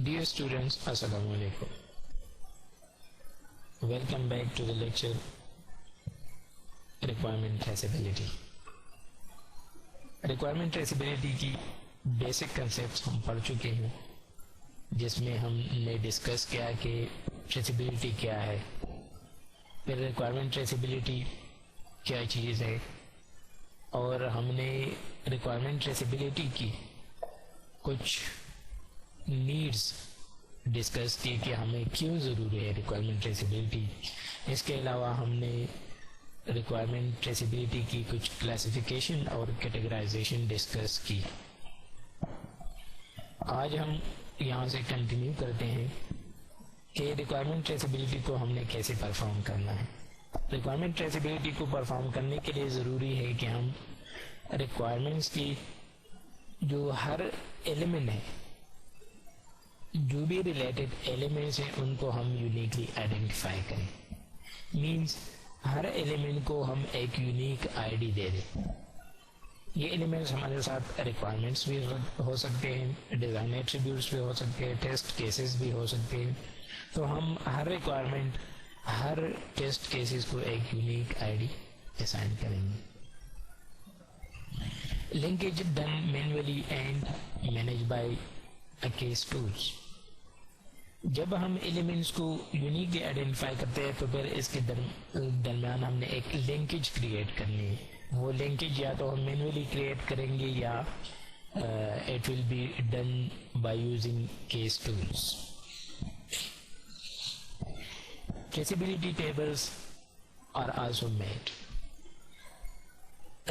Dear students, Assalamu alaikum. Welcome back to the lecture Requirement Traceability. Requirement Traceability کی basic concepts ہم پڑھ چکے ہیں، جس میں ہم نے ڈسکس کیا کہ ٹریسیبلٹی کیا ہے، پھر ریکوائرمنٹ ٹریسیبلٹی کیا چیز ہے، اور ہم نے ریکوائرمنٹ ٹریسیبلٹی کی کچھ نیڈز ڈسکس کی کہ ہمیں کیوں ضروری ہے ریکوائرمنٹ ٹریسیبلٹی. اس کے علاوہ ہم نے ریکوائرمنٹ ٹریسیبلٹی کی کچھ کلاسیفیکیشن اور کیٹیگرائزیشن ڈسکس کی. آج ہم یہاں سے کنٹینیو کرتے ہیں کہ ریکوائرمنٹ ٹریسیبلٹی کو ہم نے کیسے پرفارم کرنا ہے. ریکوائرمنٹ ٹریسیبلٹی کو پرفارم کرنے کے لیے ضروری ہے کہ ہم ریکوائرمنٹس کی جو ہر ایلیمنٹ ہے، جو بھی ریلیٹڈ ایلیمنٹس ہیں، ان کو ہم یونیکلی آئیڈینٹیفائی کریں. مینس ہر ایلیمنٹ کو ہم ایک یونیک آئی ڈی دے دیں. یہ ایلیمنٹس ہمارے ساتھ ریکوائرمنٹس بھی ہو سکتے ہیں، ڈیزائن ایٹریبیوٹس بھی ہو سکتے ہیں، ٹیسٹ کیسز بھی ہو سکتے ہیں. تو ہم ہر ریکوائرمنٹ، ہر ٹیسٹ کیسز کو ایک یونیک آئی ڈی اسائن کریں گے. Linkage done manually and manage by case tools. جب ہم ایلیمنٹس کو یونیکلی آئیڈینٹیفائی کرتے ہیں تو پھر اس کے درمیان ہم نے ایک لنکیج کریٹ کرنی ہے. وہ لنکیج یا تو ہم مینولی کریٹ کریں گے یا it will be done by using case tools. Traceability tables are also made.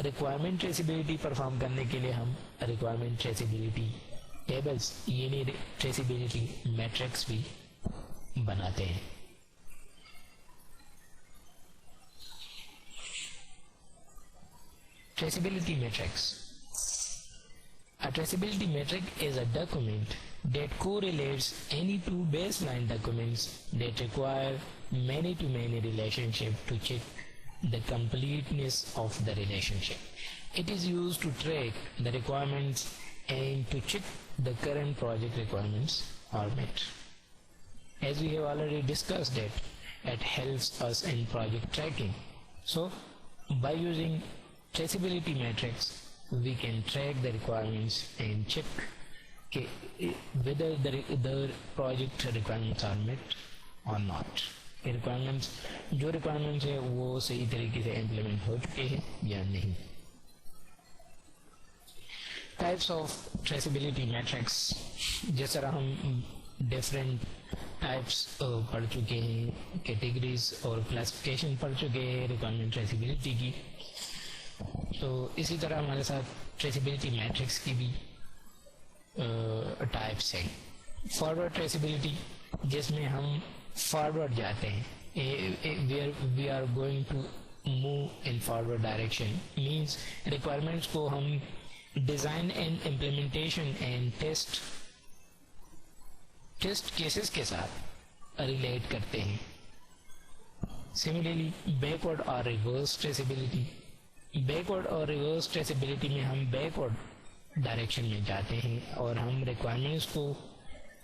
Requirement traceability perform کرنے کے لیے ہم ریکوائرمنٹ ٹریسیبلٹی ٹیبلز یعنی ٹریسیبلٹی میٹرکس بھی بناتے ہیں. Traceability matrix. A traceability matrix is a document that correlates any two baseline documents that require many-to-many relationship to check the completeness of the relationship. It is used to track the requirements and to check the current project requirements are met. As we have already discussed it helps us in project tracking. So, by using traceability matrix, we can track the requirements and check whether the project requirements are met or not. جو requirements ہے وہ صحیح طریقے سے implement ہو چکے ہیں یا نہیں. Types of traceability matrix. جس طرح ہم different types پڑھ چکے ہیں، categories اور classification پڑھ چکے ہیں requirement traceability کی، تو اسی طرح ہمارے ساتھ ٹریسیبلٹی میٹرکس کی بھی ٹائپس ہیں. فارورڈ ٹریسیبلٹی، جس میں ہم فارورڈ جاتے ہیں، we are going to move in forward direction. Means requirements کو ہم design and implementation and test cases کے ساتھ ریلیٹ کرتے ہیں. سملرلی بیکورڈ اور ریورس ٹریسیبلٹی. بیکورڈ اور ریورس ٹریسیبلٹی میں ہم بیکورڈ ڈائریکشن میں جاتے ہیں اور ہم ریکوائرمنٹس کو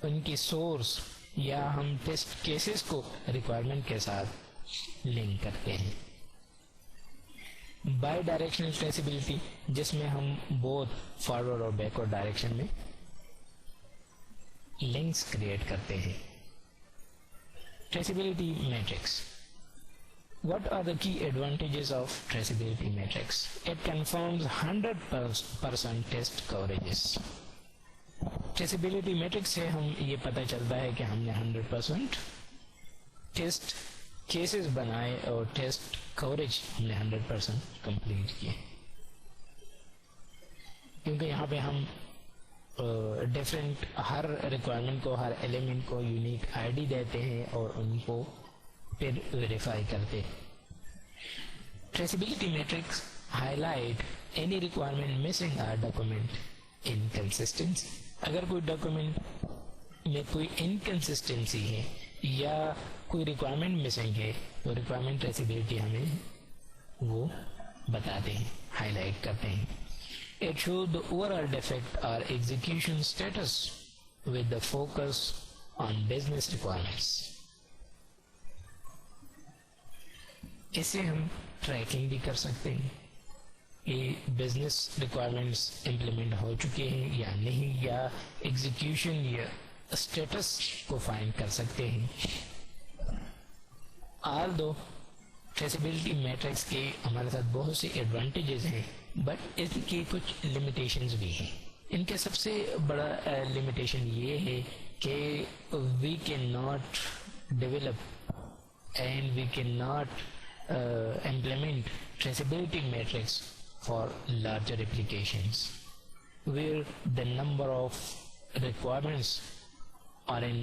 ان کی سورس یا ہم ٹیسٹ کیسز کو ریکوائرمنٹ کے ساتھ لنک کرتے ہیں. بائی ڈائریکشنل ٹریسیبلٹی، جس میں ہم بہت فارورڈ اور بیکورڈ ڈائریکشن میں لنکس کریٹ کرتے ہیں. Traceability matrix. What are the key advantages of traceability matrix? It confirms 100% test coverages. Traceability matrix سے ہم یہ پتہ چلتا ہے کہ ہم نے 100% ٹیسٹ کیسز بنائے اور ٹیسٹ کوریج ہم نے 100% کمپلیٹ کیے. کیونکہ یہاں پہ ہم ڈفرینٹ ہر ریکوائرمنٹ کو، ہر ایلیمنٹ کو یونیک آئی ڈی دیتے ہیں اور ان کو پھر ویریفائی کرتے. Traceability matrix highlight any requirement missing or document inconsistency. اگر کوئی ڈاکومنٹ میں کوئی انکنسسٹنسی ہے یا کوئی ریکوائرمنٹ مسنگ ہے تو ریکوائرمنٹ ٹریسیبلٹی ہمیں وہ بتاتے ہیں، ہائی لائٹ کرتے ہیں. It shows the overall defect or execution status with the focus on business requirements. اسے ہم ٹریکنگ بھی کر سکتے ہیں کہ بزنس ریکوائرمنٹس امپلیمنٹ ہو چکے ہیں یا نہیں, یا ایگزیکیوشن یا اسٹیٹس کو فائنڈ کر سکتے ہیں. آلدو ٹریسیبلٹی میٹرکس کے ہمارے ساتھ بہت سے ایڈوانٹیجز ہیں, بٹ اس کی کچھ لمیٹیشنز بھی ہیں. ان کے سب سے بڑا لمیٹیشن یہ ہے کہ we can not develop and we can not implement traceability matrix for larger applications where the number of requirements are in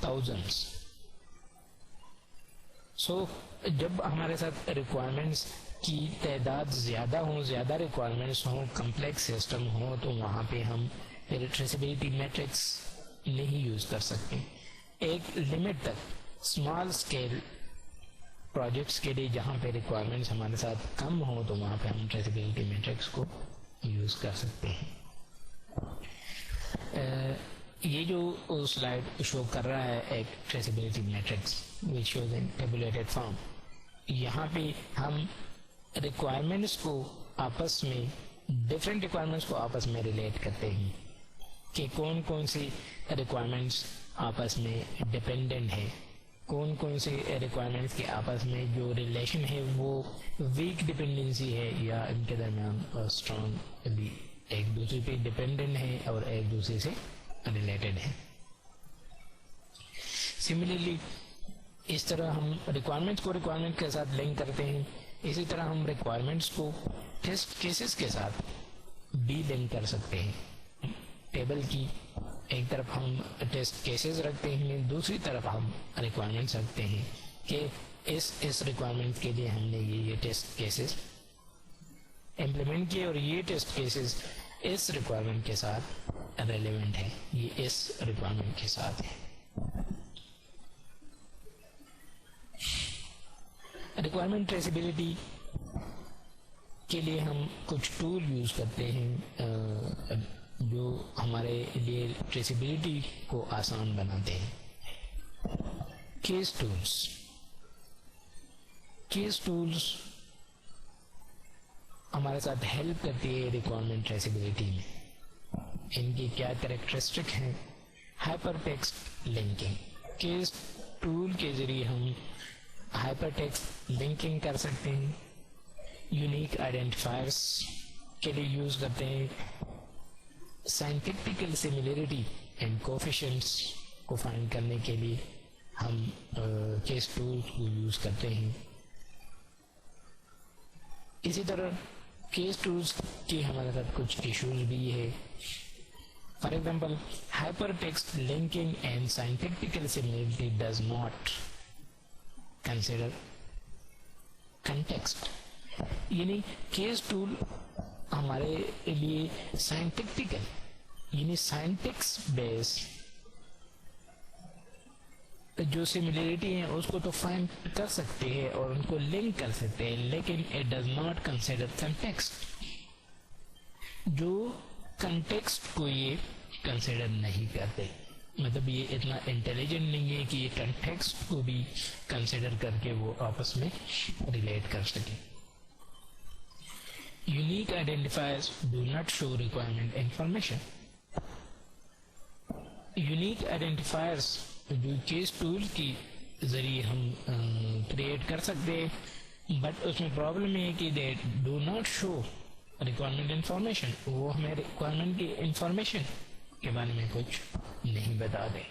thousands. So جب ہمارے ساتھ requirements کی تعداد زیادہ ہوں, زیادہ requirements ہوں, complex system ہوں, تو وہاں پہ ہم پھر traceability matrix نہیں یوز کر سکتے. ایک لمٹ تک اسمال اسکیل پروجیکٹس کے لیے جہاں پہ ریکوائرمنٹس ہمارے ساتھ کم ہوں تو وہاں پہ ہم ٹریسیبلٹی میٹرکس کو یوز کر سکتے ہیں. یہ جو سلائڈ شو کر رہا ہے ایک traceability matrix which shows in tabulated form. یہاں پہ ہم ریکوائرمنٹس کو آپس میں, ڈفرینٹ ریکوائرمنٹس کو آپس میں ریلیٹ کرتے ہیں کہ کون کون سی ریکوائرمنٹس آپس میں ڈپینڈنٹ ہے, کون کون سے ریکوائرمنٹس کے آپس میں جو ریلیشن ہے وہ ویک ڈپینڈنسی ہے یا ان کے درمیان اسٹرانگ ایک دوسرے پہ ڈپینڈنٹ ہے اور ایک دوسرے سے ریلیٹڈ ہے. سملرلی اس طرح ہم ریکوائرمنٹس کو ریکوائرمنٹ کے ساتھ لنک کرتے ہیں, اسی طرح ہم ریکوائرمنٹس کو ٹیسٹ کیسز کے ساتھ بھی لنک کر سکتے ہیں. ٹیبل کی ایک طرف ہم ٹیسٹ کیسز رکھتے ہیں, دوسری طرف ہم ریکوائرمنٹس رکھتے ہیں کہ اس ریکوائرمنٹ کے لیے ہم نے یہ ٹیسٹ کیسز امپلیمنٹ کیے اور یہ ٹیسٹ کیسز اس ریکوائرمنٹ کے ساتھ ریلیونٹ ہے, یہ اس ریکوائرمنٹ کے ساتھ ہے. ریکوائرمنٹ ٹریسیبلٹی کے لیے ہم کچھ ٹول یوز کرتے ہیں جو ہمارے لیے ٹریسیبلٹی کو آسان بناتے ہیں. Case tools. کیس ٹولز ہمارے ساتھ ہیلپ کرتی ہے ریکوائرمنٹ ٹریسیبلٹی میں. ان کی کیا کریکٹرسٹک ہیں؟ Hyper text linking. Case tool کے ذریعے ہم ہائپر ٹیکسٹ لنکنگ کر سکتے ہیں. یونیک آئیڈینٹیفائرس کے لیے یوز کرتے ہیں. سائنٹیفکل سملیرٹی اینڈ کوفیشنٹس کو فائنڈ کرنے کے لیے ہم کیس ٹولز کو یوز کرتے ہیں. اسی طرح کیس ٹولز کی ہمارے ساتھ کچھ ایشوز بھی ہے. For example hyper text linking and scientifical similarity does not consider context. یعنی کیس ٹول ہمارے لیے سائنٹیفکل یعنی سائنٹکس بیس جو سملیرٹی ہیں اس کو تو فائنڈ کر سکتے ہیں اور ان کو لنک کر سکتے ہیں, لیکن it does not consider context. جو کنٹیکسٹ کو یہ کنسیڈر نہیں کرتے, مطلب یہ اتنا انٹیلیجنٹ نہیں ہے کہ یہ کنٹیکسٹ کو بھی کنسیڈر کر کے وہ آپس میں ریلیٹ کر سکے. Unique identifiers do not show requirement information. Unique identifiers جو کیس ٹول کی ذریعے ہم کریٹ کر سکتے ہیں, بٹ اس میں پرابلم یہ ہے کہ they do not show requirement information. وہ ہمیں ریکوائرمنٹ کی انفارمیشن کے بارے میں کچھ نہیں بتا دے.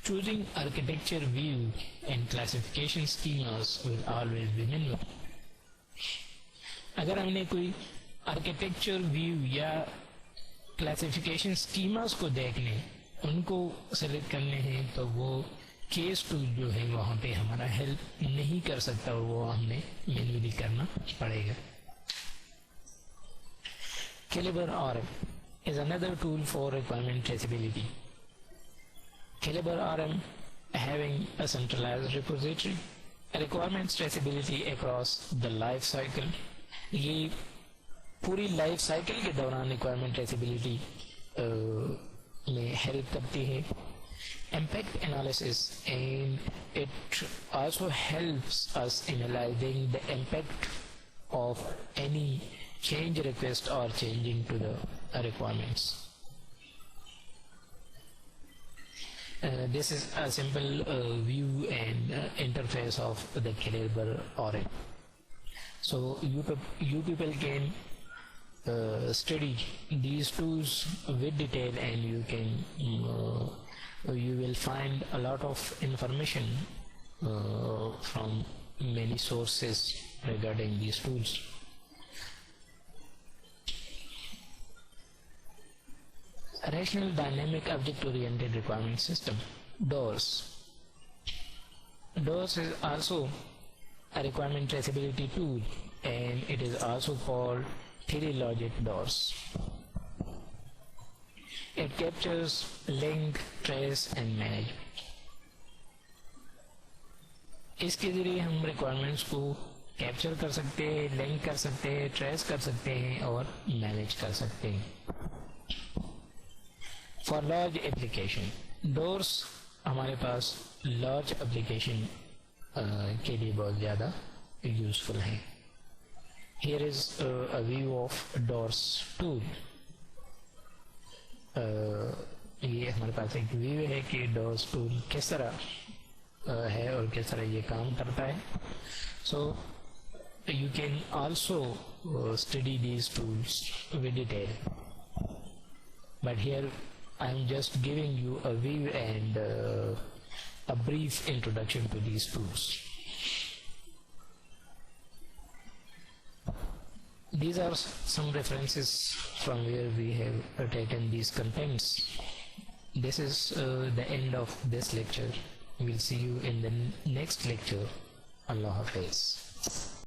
Choosing architecture view and classification schemas will always be minimal. اگر ہم نے کوئی آرکیٹیکچر ویو یا کلاسیفیکیشن اسکیماز کو دیکھنے, ان کو سلیکٹ کرنے ہیں, تو وہ کیس ٹول جو ہے وہاں پہ ہمارا ہیلپ نہیں کر سکتا اور وہ ہم نے مینولی کرنا پڑے گا. Calibre RM is another tool for requirement traceability. Calibre RM having a centralized repository, requirements traceability across the life cycle. یہ پوری لائف سائیکل کے دوران ریکوائرمنٹ ٹریسیبلٹی میں ہیلپ کرتی ہے. Impact analysis, and it also helps us analyzing the impact of any change request or changing to the requirements. This is a simple view and interface of the Calibre Auric. So you people can study these tools with detail, and you will find a lot of information from many sources regarding these tools. Rational Dynamic Object-Oriented Requirement System, DORS. DORS is also a requirement traceability tool, and it is also called theory logic DORS. It captures link, trace and manage. اس کے ذریعے ہم requirements کو capture کر سکتے ہیں, link کر سکتے ہیں, ٹریس کر سکتے ہیں اور مینیج کر سکتے ہیں. فار لارج ایپلیکیشن, ڈورس ہمارے پاس لارج ایپلیکیشن کے لیے بہت زیادہ یوزفل ہیں. Here is a view of DOORS tool. یہ ہمارے پاس ایک ویو ہے کہ ڈورس ٹول کس طرح ہے اور کس طرح یہ کام کرتا ہے. So you can also study these tools with detail, but here I am just giving you a view and a brief introduction to these tools. These are some references from where we have taken these contents. This is the end of this lecture. We'll see you in the next lecture. Allah Hafiz.